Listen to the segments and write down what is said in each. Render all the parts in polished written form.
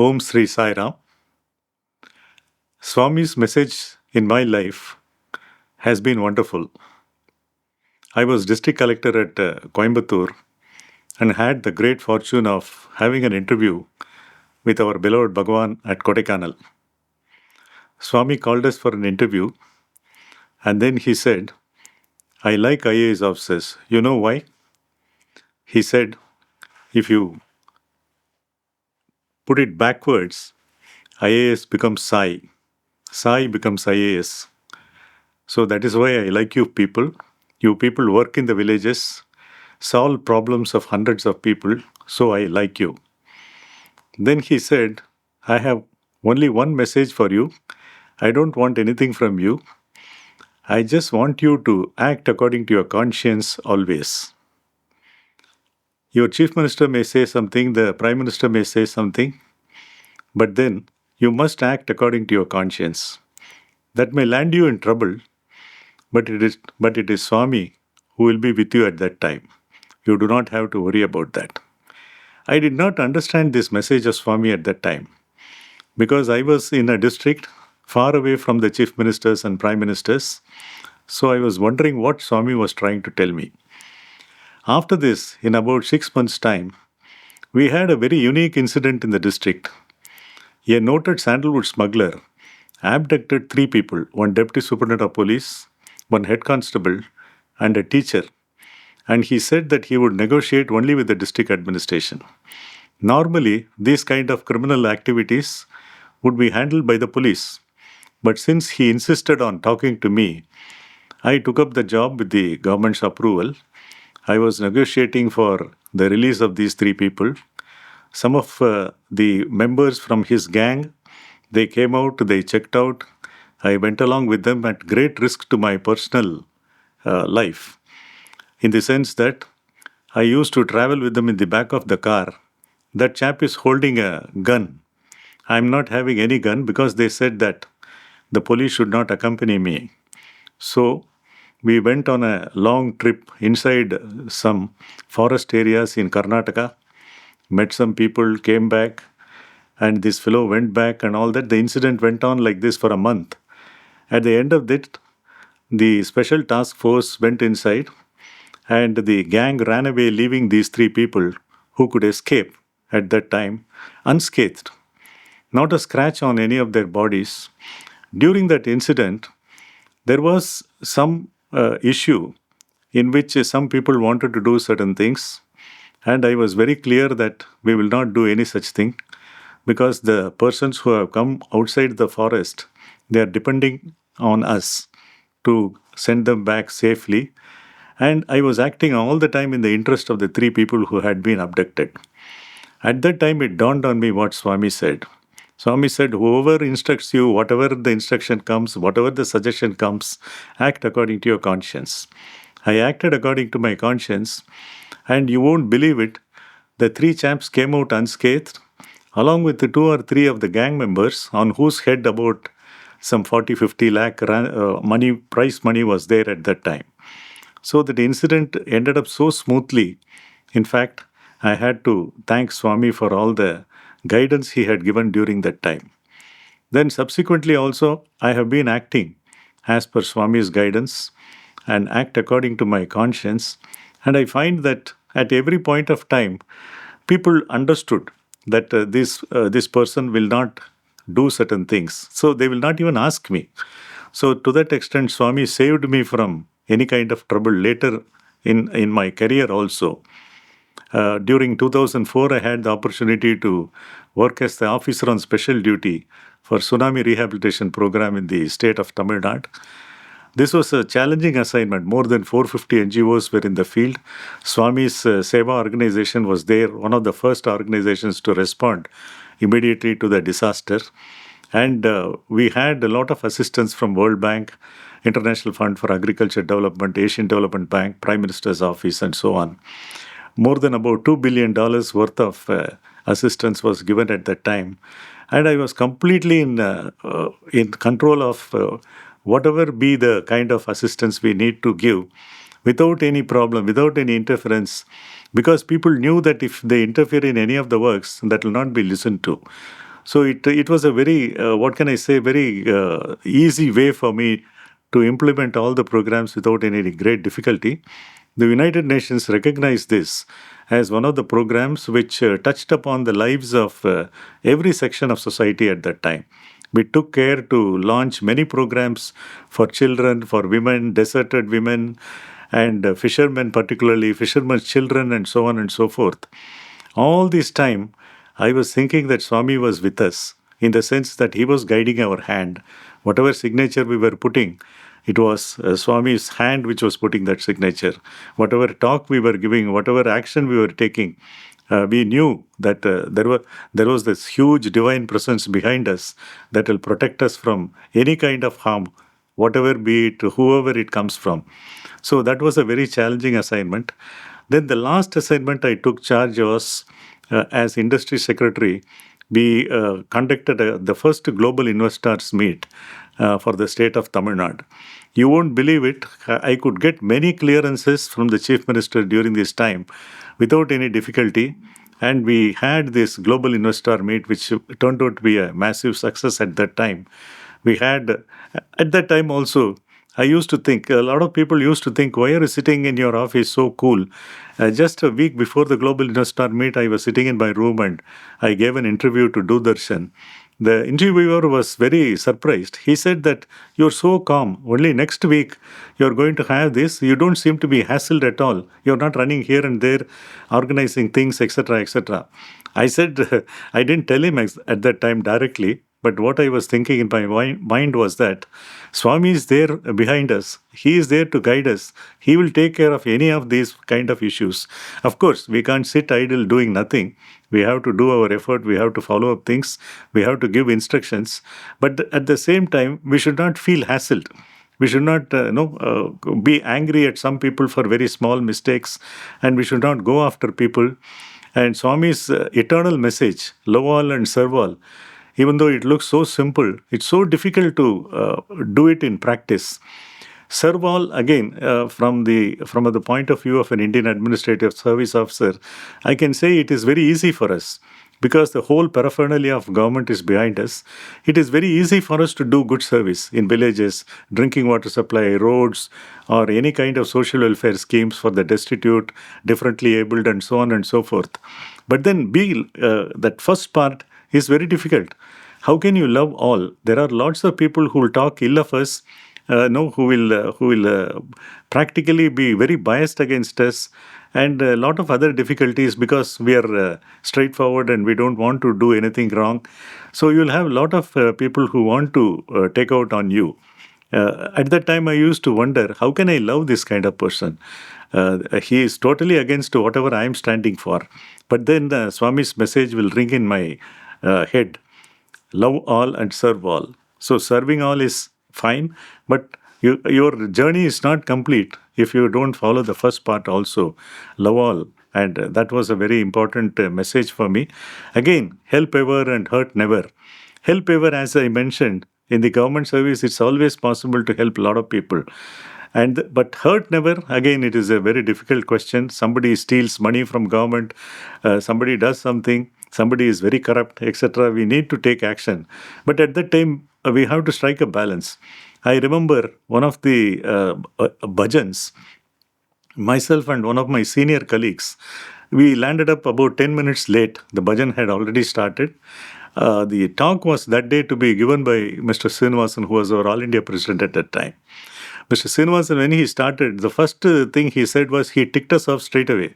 Om Sri Sai Ram. Swami's message in my life has been wonderful. I was District Collector at Coimbatore and had the great fortune of having an interview with our beloved Bhagavan at Kodaikanal. Swami called us for an interview and then he said, I like IAS officers. You know why? He said, if you put it backwards, IAS becomes Sai. Sai becomes IAS. So that is why I like you people. You people work in the villages, solve problems of hundreds of people, so I like you. Then he said, I have only one message for you. I don't want anything from you. I just want you to act according to your conscience always. Your chief minister may say something, the prime minister may say something, but then you must act according to your conscience. That may land you in trouble, but it is Swami who will be with you at that time. You do not have to worry about that. I did not understand this message of Swami at that time because I was in a district far away from the chief ministers and prime ministers. So I was wondering what Swami was trying to tell me. After this, in about 6 months' time, we had a very unique incident in the district. A noted sandalwood smuggler abducted 3 people, one deputy superintendent of police, one head constable, and a teacher. And he said that he would negotiate only with the district administration. Normally, these kind of criminal activities would be handled by the police. But since he insisted on talking to me, I took up the job with the government's approval. I was negotiating for the release of these 3 people. Some of the members from his gang, they came out, they checked out. I went along with them at great risk to my personal life, in the sense that I used to travel with them in the back of the car. That chap is holding a gun. I'm not having any gun because they said that the police should not accompany me. So we went on a long trip inside some forest areas in Karnataka, met some people, came back, and this fellow went back and all that. The incident went on like this for a month. At the end of that, the special task force went inside and the gang ran away, leaving these 3 people who could escape at that time unscathed. Not a scratch on any of their bodies. During that incident, there was some issue in which some people wanted to do certain things, and I was very clear that we will not do any such thing because the persons who have come outside the forest, they are depending on us to send them back safely. And I was acting all the time in the interest of the 3 people who had been abducted. At that time, it dawned on me what Swami said. Swami said, whoever instructs you, whatever the instruction comes, whatever the suggestion comes, act according to your conscience. I acted according to my conscience, and you won't believe it, the 3 chaps came out unscathed, along with the 2 or 3 of the gang members, on whose head about some 40-50 lakh money, prize money was there at that time. So that incident ended up so smoothly. In fact, I had to thank Swami for all the guidance he had given during that time. Then subsequently also, I have been acting as per Swami's guidance and act according to my conscience. And I find that at every point of time, people understood that this person will not do certain things. So they will not even ask me. So to that extent, Swami saved me from any kind of trouble later in my career also. During 2004, I had the opportunity to work as the officer on special duty for Tsunami Rehabilitation program in the state of Tamil Nadu. This was a challenging assignment. More than 450 NGOs were in the field. Swami's Seva organization was there, one of the first organizations to respond immediately to the disaster. And we had a lot of assistance from World Bank, International Fund for Agriculture Development, Asian Development Bank, Prime Minister's Office, and so on. More than about $2 billion worth of assistance was given at that time. And I was completely in control of whatever be the kind of assistance we need to give without any problem, without any interference, because people knew that if they interfere in any of the works, that will not be listened to. So it was a very, what can I say, very easy way for me to implement all the programs without any great difficulty. The United Nations recognized this as one of the programs which touched upon the lives of every section of society at that time. We took care to launch many programs for children, for women, deserted women, and fishermen, particularly fishermen's children, and so on and so forth. All this time, I was thinking that Swami was with us in the sense that he was guiding our hand. Whatever signature we were putting, it was Swami's hand which was putting that signature. Whatever talk we were giving, whatever action we were taking, we knew that there was this huge divine presence behind us that will protect us from any kind of harm, whatever be it, whoever it comes from. So that was a very challenging assignment. Then the last assignment I took charge was as industry secretary. We conducted the first global investors meet for the state of Tamil Nadu. You won't believe it. I could get many clearances from the chief minister during this time without any difficulty. And we had this global investor meet, which turned out to be a massive success at that time. We had, at that time also, I used to think, a lot of people used to think, why are you sitting in your office so cool? Just a week before the Global Investor Meet, I was sitting in my room and I gave an interview to Doordarshan. The interviewer was very surprised. He said that you're so calm. Only next week you're going to have this. You don't seem to be hassled at all. You're not running here and there, organizing things, etc., etc. I said, I didn't tell him at that time directly, but what I was thinking in my mind was that Swami is there behind us. He is there to guide us. He will take care of any of these kind of issues. Of course, we can't sit idle doing nothing. We have to do our effort. We have to follow up things. We have to give instructions. But at the same time, we should not feel hassled. We should not be angry at some people for very small mistakes, and we should not go after people. And Swami's eternal message, love all and serve all, even though it looks so simple, it's so difficult to do it in practice. Serve all, again, from the point of view of an Indian administrative service officer, I can say it is very easy for us because the whole paraphernalia of government is behind us. It is very easy for us to do good service in villages, drinking water supply, roads, or any kind of social welfare schemes for the destitute, differently abled, and so on and so forth. But then that first part is very difficult. How can you love all? There are lots of people who will talk ill of us, who will practically be very biased against us, and a lot of other difficulties because we are straightforward and we don't want to do anything wrong. So you'll have a lot of people who want to take out on you. At that time, I used to wonder, how can I love this kind of person? He is totally against whatever I am standing for. But then Swami's message will ring in my head. Love all and serve all. So serving all is fine, but your journey is not complete if you don't follow the first part also. Love all. And that was a very important message for me. Again, help ever and hurt never. Help ever, as I mentioned, in the government service, it's always possible to help a lot of people. But hurt never, again, it is a very difficult question. Somebody steals money from government, somebody does something, somebody is very corrupt, etc. We need to take action. But at that time, we have to strike a balance. I remember one of the bhajans, myself and one of my senior colleagues, we landed up about 10 minutes late. The bhajan had already started. The talk was that day to be given by Mr. Srinivasan, who was our All India President at that time. Mr. Srinivasan, when he started, the first thing he said was he ticked us off straight away.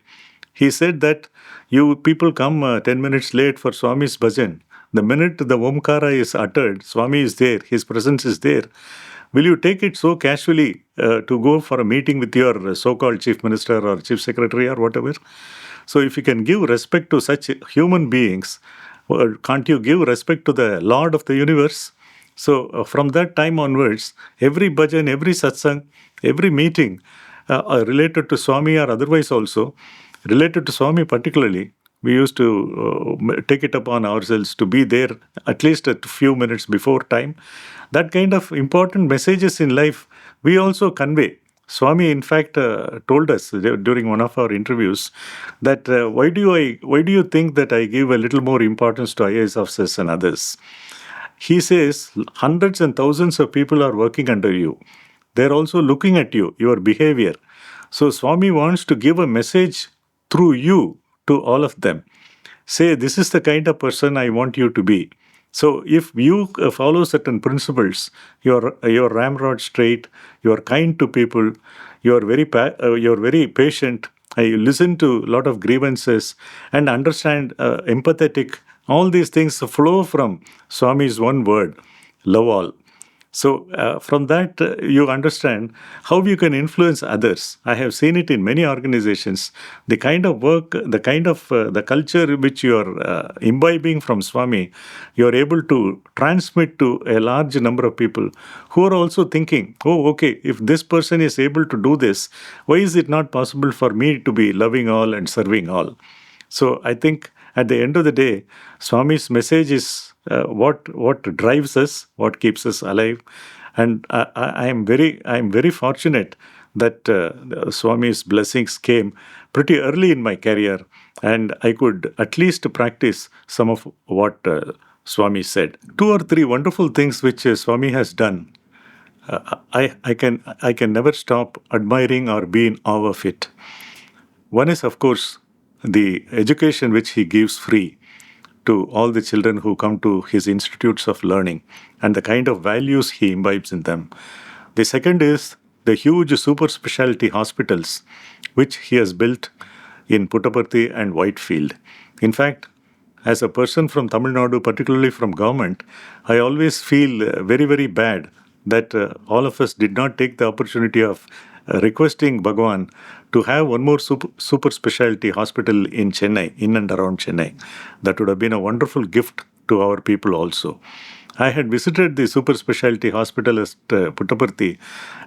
He said that you people come 10 minutes late for Swami's bhajan. The minute the Omkara is uttered, Swami is there, his presence is there. Will you take it so casually to go for a meeting with your so-called chief minister or chief secretary or whatever? So if you can give respect to such human beings, can't you give respect to the Lord of the universe? So from that time onwards, every bhajan, every satsang, every meeting related to Swami or otherwise also, related to Swami particularly, we used to take it upon ourselves to be there at least a few minutes before time. That kind of important messages in life, we also convey. Swami, in fact, told us during one of our interviews that why do you think that I give a little more importance to IAS officers and others? He says hundreds and thousands of people are working under you. They're also looking at you, your behavior. So Swami wants to give a message through you to all of them. Say, this is the kind of person I want you to be. So if you follow certain principles, you're ramrod straight, you're kind to people, you're very patient, you listen to a lot of grievances and understand empathetic. All these things flow from Swami's one word, love all. So from that, you understand how you can influence others. I have seen it in many organizations. The kind of work, the culture which you are imbibing from Swami, you are able to transmit to a large number of people who are also thinking, oh, okay, if this person is able to do this, why is it not possible for me to be loving all and serving all? So I think at the end of the day, Swami's message is what drives us, what keeps us alive, and I am very fortunate that Swami's blessings came pretty early in my career, and I could at least practice some of what Swami said. Two or three wonderful things which Swami has done. I can never stop admiring or be in awe of it. One is, of course, the education which he gives free to all the children who come to his institutes of learning and the kind of values he imbibes in them. The second is the huge super specialty hospitals which he has built in Putupati and Whitefield. In fact, as a person from Tamil Nadu, particularly from government, I always feel very bad that all of us did not take the opportunity of requesting Bhagwan to have one more super specialty hospital in Chennai, in and around Chennai. That would have been a wonderful gift to our people also. I had visited the super specialty hospital at Putupati,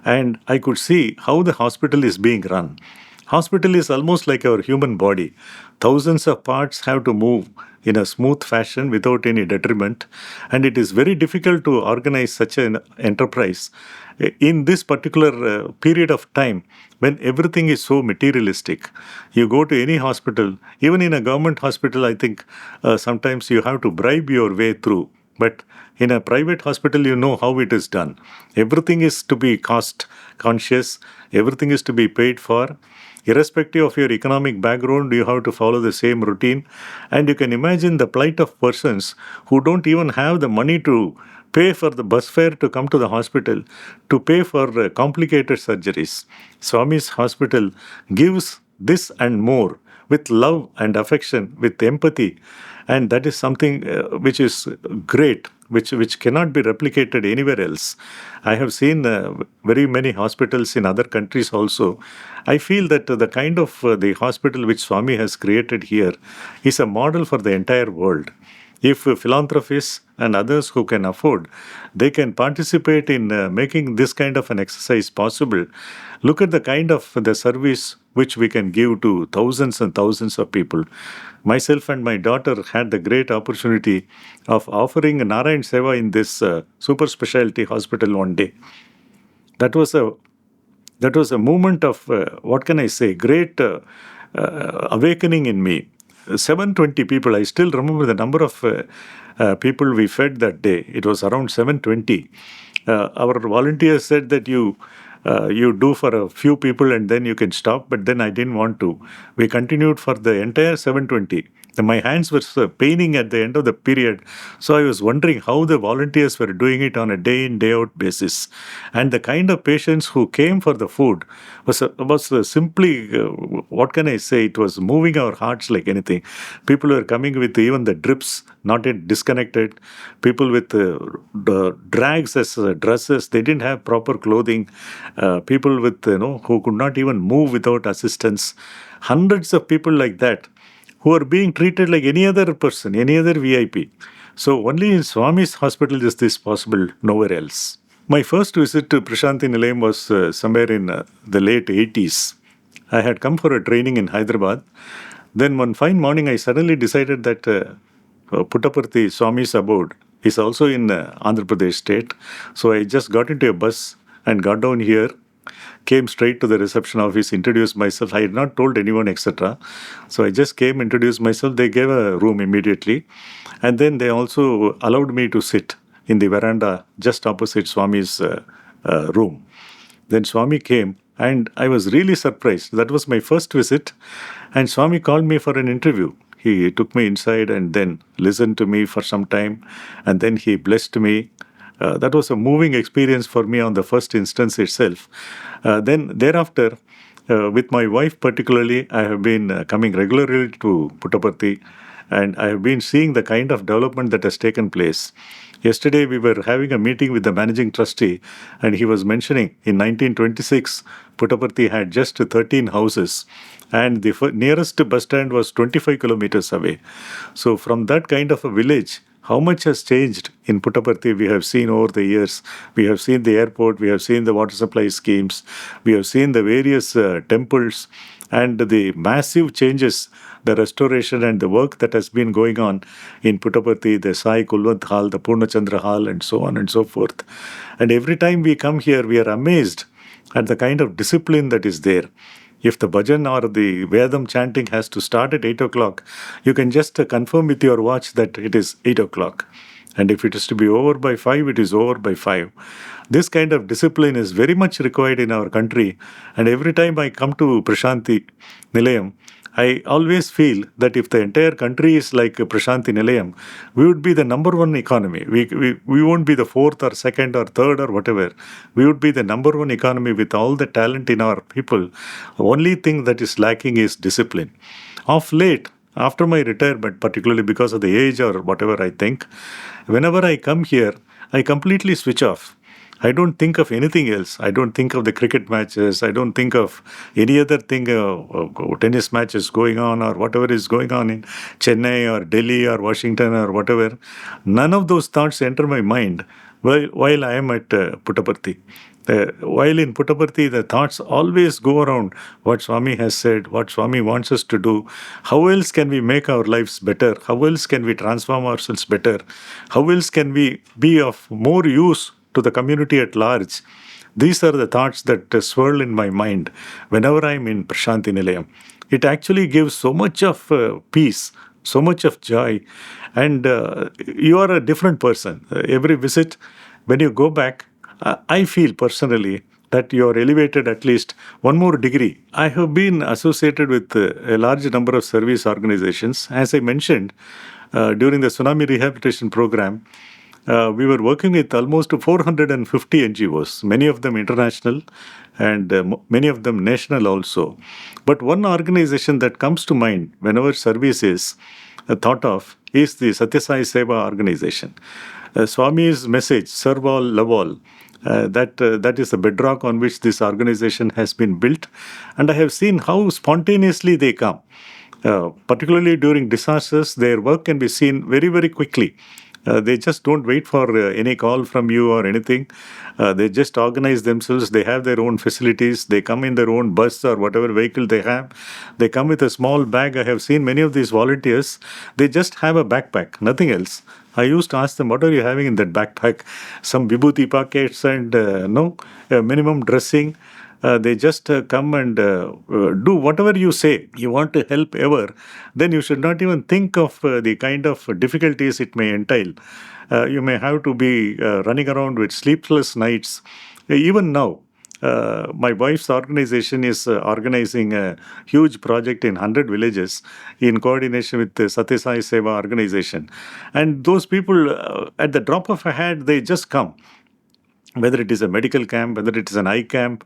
and I could see how the hospital is being run. Hospital is almost like our human body. Thousands of parts have to move in a smooth fashion without any detriment, and it is very difficult to organize such an enterprise in this particular period of time when everything is so materialistic. You go to any hospital, even in a government hospital, I think sometimes you have to bribe your way through. But in a private hospital, you know how it is done. Everything is to be cost conscious, everything is to be paid for. Irrespective of your economic background, you have to follow the same routine. And you can imagine the plight of persons who don't even have the money to pay for the bus fare to come to the hospital, to pay for complicated surgeries. Swami's hospital gives this and more with love and affection, with empathy. And that is something which is great, which cannot be replicated anywhere else. I have seen very many hospitals in other countries also. I feel that the kind of the hospital which Swami has created here is a model for the entire world. If philanthropists and others who can afford, they can participate in making this kind of an exercise possible. Look at the kind of the service which we can give to thousands and thousands of people. Myself and my daughter had the great opportunity of offering Narayan Seva in this super specialty hospital one day. That was a moment of what can I say, great awakening in me. 720 people. I still remember the number of people we fed that day. It was around 720. Our volunteers said that you do for a few people and then you can stop, but then I didn't want to. We continued for the entire 720. My hands were paining at the end of the period, so I was wondering how the volunteers were doing it on a day in, day out basis. And the kind of patients who came for the food was simply, what can I say, it was moving our hearts like anything. People were coming with even the drips not yet disconnected, people with the drags as dresses, they didn't have proper clothing, people with, who could not even move without assistance. Hundreds of people like that, who are being treated like any other person, any other VIP. So only in Swami's hospital is this possible, nowhere else. My first visit to Prasanthi Nilayam was somewhere in the late 80s. I had come for a training in Hyderabad. Then one fine morning, I suddenly decided that Putupati, Swami's abode, is also in Andhra Pradesh state. So I just got into a bus and got down here, came straight to the reception office, introduced myself. I had not told anyone, etc. So I just came, introduced myself. They gave a room immediately. And then they also allowed me to sit in the veranda just opposite Swami's room. Then Swami came, and I was really surprised. That was my first visit, and Swami called me for an interview. He took me inside and then listened to me for some time, and then he blessed me. That was a moving experience for me on the first instance itself. Then thereafter, with my wife particularly, I have been coming regularly to Putupati, and I have been seeing the kind of development that has taken place. Yesterday, we were having a meeting with the managing trustee, and he was mentioning in 1926, Putupati had just 13 houses, and the nearest bus stand was 25 kilometers away. So, from that kind of a village, how much has changed in Putupati we have seen over the years. We have seen the airport, we have seen the water supply schemes, we have seen the various temples, and the massive changes, the restoration and the work that has been going on in Putupati, the Sai Kulwant Hall, the Purnachandra Hall, and so on and so forth. And every time we come here, we are amazed at the kind of discipline that is there. If the bhajan or the Vedam chanting has to start at 8 o'clock, you can just confirm with your watch that it is 8 o'clock. And if it is to be over by 5, it is over by 5. This kind of discipline is very much required in our country. And every time I come to Prasanthi, Nilayam, I always feel that if the entire country is like Prasanthi Nilayam, we would be the number one economy. We won't be the fourth or second or third or whatever. We would be the number one economy with all the talent in our people. The only thing that is lacking is discipline. Of late, after my retirement, particularly because of the age or whatever I think, whenever I come here, I completely switch off. I don't think of anything else. I don't think of the cricket matches. I don't think of any other thing, tennis matches going on or whatever is going on in Chennai or Delhi or Washington or whatever. None of those thoughts enter my mind while I am at Puttaparthi. While in Puttaparthi, the thoughts always go around what Swami has said, what Swami wants us to do. How else can we make our lives better? How else can we transform ourselves better? How else can we be of more use to the community at large? These are the thoughts that swirl in my mind whenever I'm in Prasanthi Nilayam. It actually gives so much of peace, so much of joy, and you are a different person. Every visit, when you go back, I feel personally that you are elevated at least one more degree. I have been associated with a large number of service organizations. As I mentioned, during the Tsunami Rehabilitation Program, we were working with almost 450 NGOs, many of them international and many of them national also. But one organization that comes to mind whenever service is thought of is the Sathya Sai Seva organization. Swami's message, serve all, love all, that is the bedrock on which this organization has been built. And I have seen how spontaneously they come. Particularly during disasters, their work can be seen very, very quickly. They just don't wait for any call from you or anything. They just organize themselves. They have their own facilities. They come in their own bus or whatever vehicle they have. They come with a small bag. I have seen many of these volunteers. They just have a backpack, nothing else. I used to ask them, what are you having in that backpack? Some vibhuti packets and minimum dressing. They just come and do whatever you say. You want to help ever, then you should not even think of the kind of difficulties it may entail. You may have to be running around with sleepless nights. Even now, my wife's organization is organizing a huge project in 100 villages in coordination with the Sathya Sai Seva organization. And those people, at the drop of a hat, they just come. Whether it is a medical camp, whether it is an eye camp,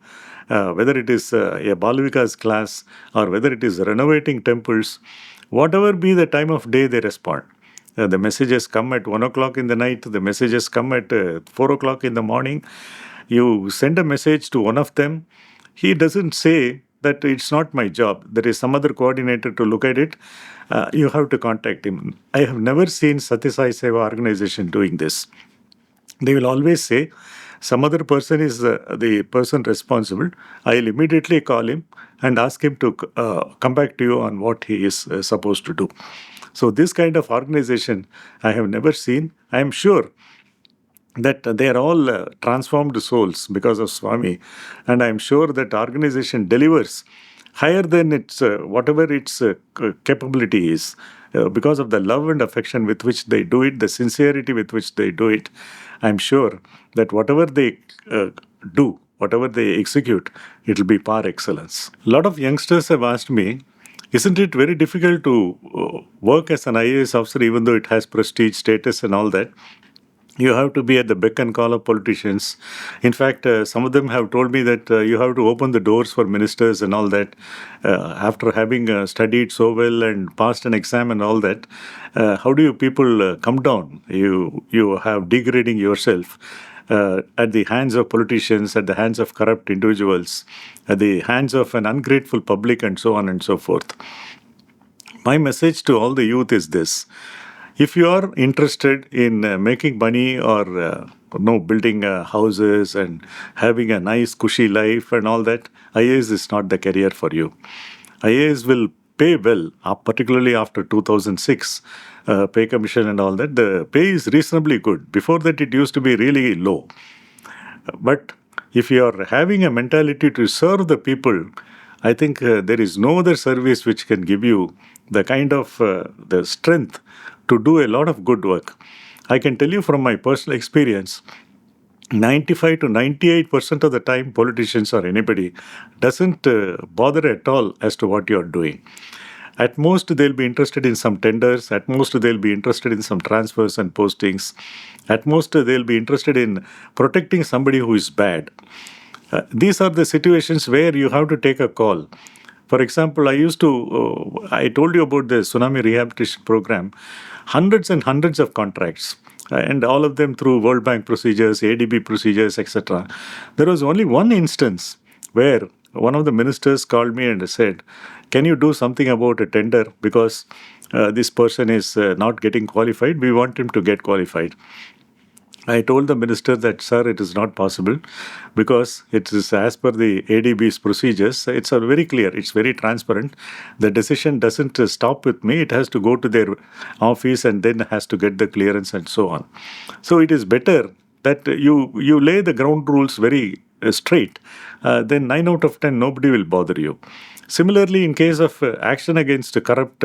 whether it is a Balvikas class, or whether it is renovating temples, whatever be the time of day, they respond. The messages come at 1 o'clock in the night, the messages come at 4 o'clock in the morning. You send a message to one of them, he doesn't say that it's not my job. There is some other coordinator to look at it. You have to contact him. I have never seen Sathya Sai Seva organization doing this. They will always say, some other person is the person responsible. I'll immediately call him and ask him to come back to you on what he is supposed to do. So this kind of organization I have never seen. I am sure that they are all transformed souls because of Swami, and I'm sure that organization delivers higher than its whatever its capability is, because of the love and affection with which they do it, the sincerity with which they do it. I'm sure that whatever they do, whatever they execute, it will be par excellence. A lot of youngsters have asked me, isn't it very difficult to work as an IAS officer, even though it has prestige, status, and all that? You have to be at the beck and call of politicians. In fact, some of them have told me that you have to open the doors for ministers and all that. After having studied so well and passed an exam and all that, how do you people come down? You have degrading yourself at the hands of politicians, at the hands of corrupt individuals, at the hands of an ungrateful public, and so on and so forth. My message to all the youth is this: if you are interested in making money or building houses and having a nice cushy life and all that, IAS is not the career for you. IAS will pay well, particularly after 2006 pay commission and all that. The pay is reasonably good. Before that, it used to be really low. But if you are having a mentality to serve the people, I think there is no other service which can give you the kind of the strength to do a lot of good work. I can tell you from my personal experience, 95 to 98% of the time, politicians or anybody doesn't bother at all as to what you're doing. At most, they'll be interested in some tenders. At most, they'll be interested in some transfers and postings. At most, they'll be interested in protecting somebody who is bad. These are the situations where you have to take a call. For example, I told you about the Tsunami Rehabilitation Program, hundreds and hundreds of contracts, and all of them through World Bank procedures, ADB procedures, etc. There was only one instance where one of the ministers called me and said, "Can you do something about a tender? Because this person is not getting qualified. We want him to get qualified." I told the minister that, "Sir, it is not possible because it is as per the ADB's procedures. It's very clear, it's very transparent. The decision doesn't stop with me. It has to go to their office and then has to get the clearance and so on. So it is better that you lay the ground rules very straight. Then 9 out of 10, nobody will bother you." Similarly, in case of action against corrupt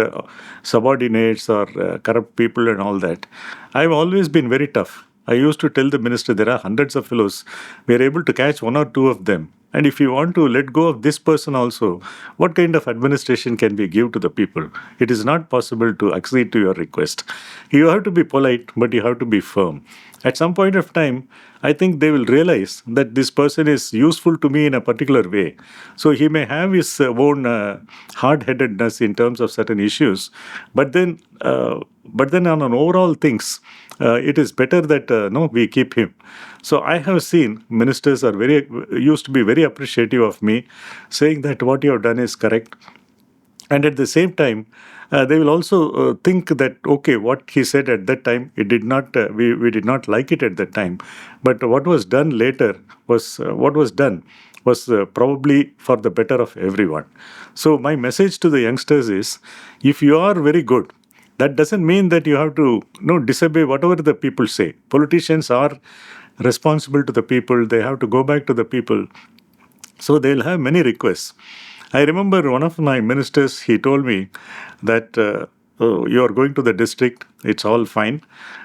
subordinates or corrupt people and all that, I've always been very tough. I used to tell the minister, there are hundreds of fellows. We are able to catch one or two of them. And if you want to let go of this person also, what kind of administration can we give to the people? It is not possible to accede to your request. You have to be polite, but you have to be firm. At some point of time, I think they will realize that this person is useful to me in a particular way. So he may have his own hard-headedness in terms of certain issues, but then on an overall things, it is better that we keep him. So I have seen ministers used to be very appreciative of me, saying that what you have done is correct. And at the same time, they will also think that, okay, what he said at that time, it did not, we did not like it at that time. But what was done later was probably for the better of everyone. So my message to the youngsters is, if you are very good, that doesn't mean that you have to disobey whatever the people say. Politicians are responsible to the people. They have to go back to the people. So they'll have many requests. I remember one of my ministers, he told me that you are going to the district, it's all fine.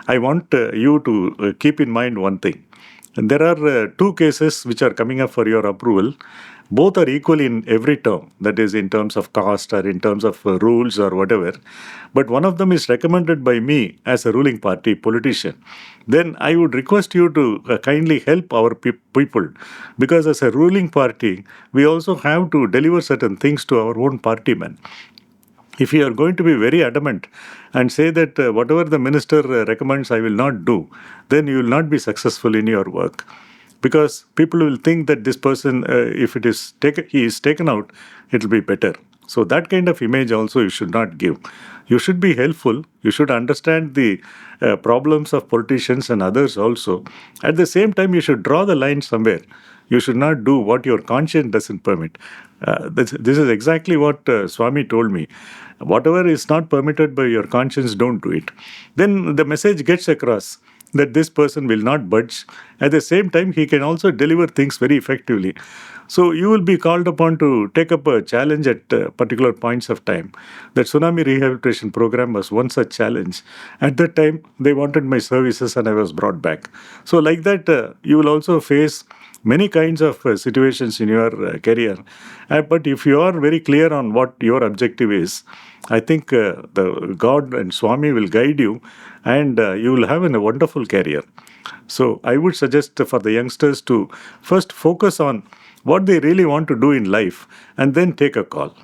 I want you to keep in mind one thing. And there are two cases which are coming up for your approval. Both are equal in every term, that is in terms of cost or in terms of rules or whatever. But one of them is recommended by me as a ruling party politician. Then I would request you to kindly help our people, because as a ruling party, we also have to deliver certain things to our own partymen. If you are going to be very adamant and say that whatever the minister recommends I will not do, then you will not be successful in your work. Because people will think that this person, if he is taken out, it will be better. So that kind of image also you should not give. You should be helpful. You should understand the problems of politicians and others also. At the same time, you should draw the line somewhere. You should not do what your conscience doesn't permit. This is exactly what Swami told me. Whatever is not permitted by your conscience, don't do it. Then the message gets across. that this person will not budge. At the same time, he can also deliver things very effectively. So you will be called upon to take up a challenge at particular points of time. The Tsunami Rehabilitation Program was one such challenge. At that time, they wanted my services and I was brought back. So like that, you will also face many kinds of situations in your career. But if you are very clear on what your objective is, I think the God and Swami will guide you, and you will have a wonderful career. So I would suggest for the youngsters to first focus on what they really want to do in life and then take a call.